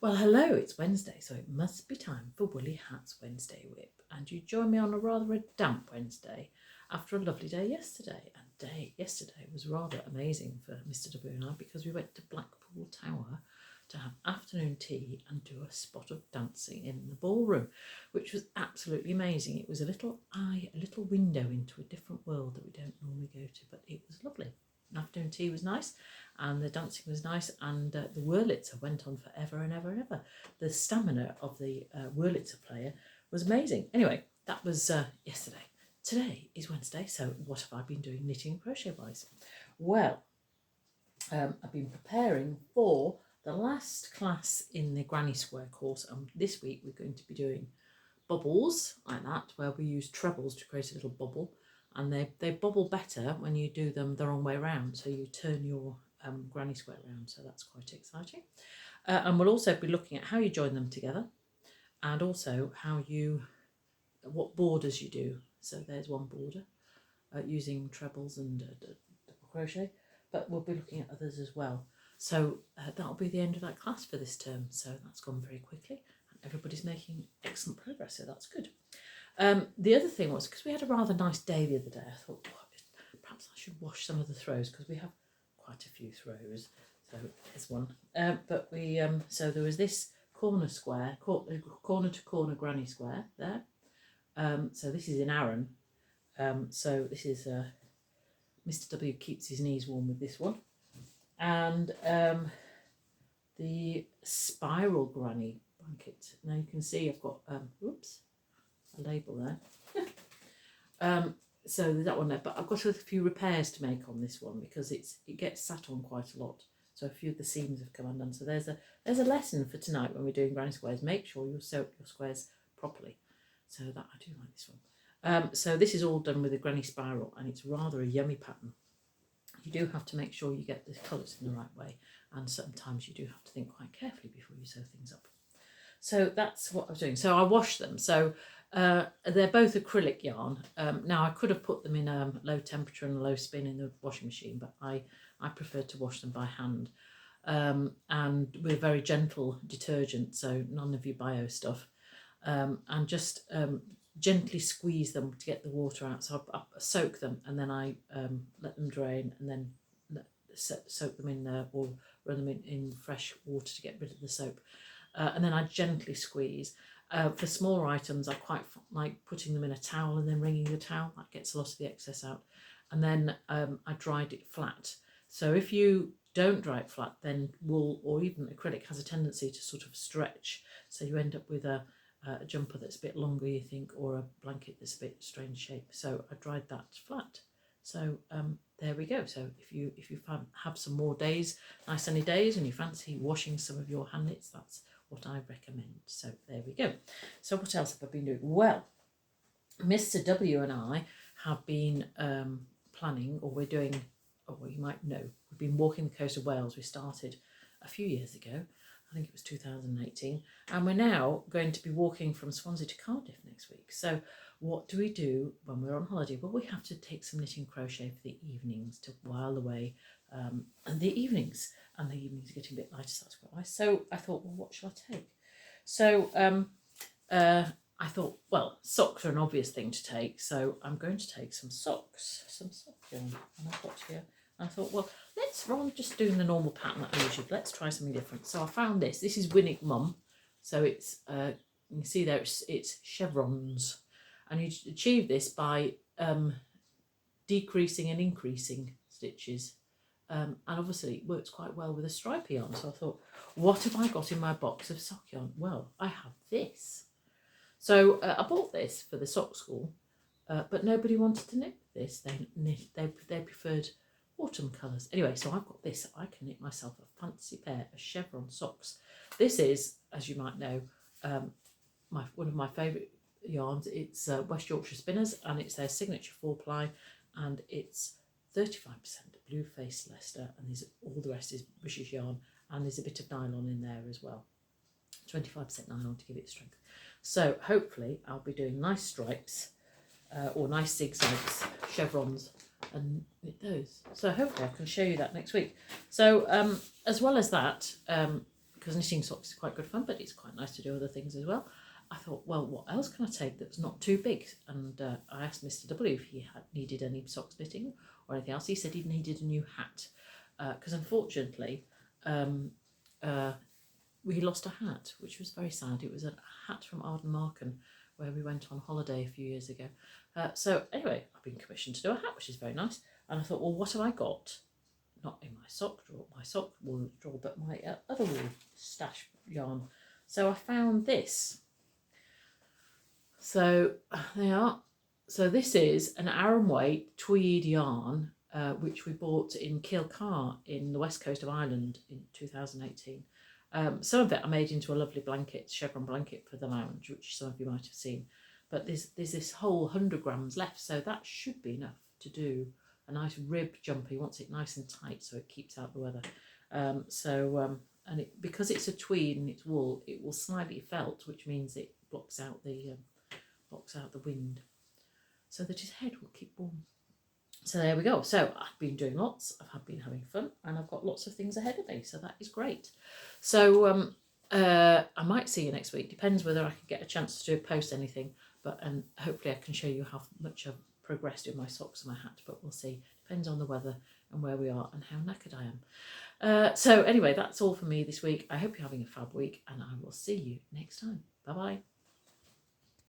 Well, hello, it's Wednesday, so it must be time for Woolly Hats Wednesday WIP. And you join me on a damp Wednesday after a lovely day yesterday. And yesterday was rather amazing for Mr. W and I because we went to Blackpool Tower to have afternoon tea and do a spot of dancing in the ballroom, which was absolutely amazing. It was a little window into a different world that we don't normally go to, but it was lovely. Afternoon tea was nice and the dancing was nice, and the Wurlitzer went on forever and ever and ever. The stamina of the Wurlitzer player was amazing. Anyway, that was yesterday. Today is Wednesday, so what have I been doing knitting and crochet wise? Well, I've been preparing for the last class in the Granny Square course, and this week we're going to be doing bobbles like that, where we use trebles to create a little bubble. And they bubble better when you do them the wrong way around. So you turn your granny square around. So that's quite exciting. And we'll also be looking at how you join them together, and also what borders you do. So there's one border using trebles and double crochet, but we'll be looking at others as well. So that'll be the end of that class for this term. So that's gone very quickly, and everybody's making excellent progress. So that's good. The other thing was, because we had a rather nice day the other day, I thought perhaps I should wash some of the throws because we have quite a few throws. So there's one. But we so there was this corner to corner granny square there. So this is in Aran. So this is Mr. W keeps his knees warm with this one, and the spiral granny blanket. Now you can see I've got a label there. So there's that one there, but I've got a few repairs to make on this one because it gets sat on quite a lot. So a few of the seams have come undone. So there's a lesson for tonight when we're doing granny squares. Make sure you sew your squares properly. So that I do like this one. So this is all done with a granny spiral, and it's rather a yummy pattern. You do have to make sure you get the colours in the right way, and sometimes you do have to think quite carefully before you sew things up. So that's what I was doing. So I washed them. So they're both acrylic yarn. Now I could have put them in low temperature and low spin in the washing machine, but I prefer to wash them by hand, and with very gentle detergent, so none of your bio stuff, and just gently squeeze them to get the water out. So I soak them, and then I let them drain, and then soak them in or run them in fresh water to get rid of the soap. And then I gently squeeze. For smaller items, I quite like putting them in a towel and then wringing the towel. That gets a lot of the excess out. And then I dried it flat. So if you don't dry it flat, then wool or even acrylic has a tendency to sort of stretch. So you end up with a jumper that's a bit longer, you think, or a blanket that's a bit strange shape. So I dried that flat. So there we go. So if you have some more days, nice sunny days, and you fancy washing some of your hand knits, that's what I recommend. So there we go. So what else have I been doing? Well, Mr. W and I have been planning, or we're doing, or you might know, we've been walking the coast of Wales. We started a few years ago. I think it was 2018, and we're now going to be walking from Swansea to Cardiff next week. So what do we do when we're on holiday? Well, we have to take some knitting crochet for the evenings to while away, and the evenings are getting a bit lighter, so that's quite nice. So I thought, well, what shall I take? So I thought, well, socks are an obvious thing to take, so I'm going to take some socks, some sock yarn, and I've got here. And I thought, well, rather than just doing the normal pattern that I usually do, let's try something different. So I found this. This is Winwick Mum. So it's, you can see there, it's chevrons. And you achieve this by decreasing and increasing stitches. And obviously it works quite well with a stripy yarn. So I thought, what have I got in my box of sock yarn? Well, I have this. So I bought this for the sock school, but nobody wanted to knit this. They preferred autumn colours. Anyway, so I've got this. I can knit myself a fancy pair of chevron socks. This is, as you might know, one of my favourite yarns. It's West Yorkshire Spinners, and it's their signature 4-ply, and it's 35% blue face Leicester, and all the rest is British yarn, and there's a bit of nylon in there as well. 25% nylon to give it strength. So hopefully I'll be doing nice stripes or nice zigzags, chevrons, and knit those. So hopefully I can show you that next week. So as well as that, because knitting socks is quite good fun, but it's quite nice to do other things as well. I thought, well, what else can I take that's not too big? And I asked Mr. W if he needed any socks knitting or anything else. He said he needed a new hat, because unfortunately we lost a hat, which was very sad. It was a hat from Arden Marken, where we went on holiday a few years ago. So anyway, I've been commissioned to do a hat, which is very nice. And I thought, well, what have I got? Not in my sock wool drawer, but my other wool stash yarn. So I found this. So they are. So this is an Aran weight tweed yarn, which we bought in Kilcar in the west coast of Ireland in 2018. Some of it I made into a lovely blanket, chevron blanket for the lounge, which some of you might have seen. But there's this whole 100 grams left, so that should be enough to do a nice ribbed jumper. You want it nice and tight so it keeps out the weather. And because it's a tweed and it's wool, it will slightly felt, which means it blocks out the wind, so that his head will keep warm. So there we go. So I've been doing lots. I've been having fun, and I've got lots of things ahead of me. So that is great. So I might see you next week. Depends whether I can get a chance to post anything. But hopefully I can show you how much I've progressed in my socks and my hat. But we'll see. Depends on the weather and where we are and how knackered I am. So anyway, that's all for me this week. I hope you're having a fab week, and I will see you next time. Bye bye.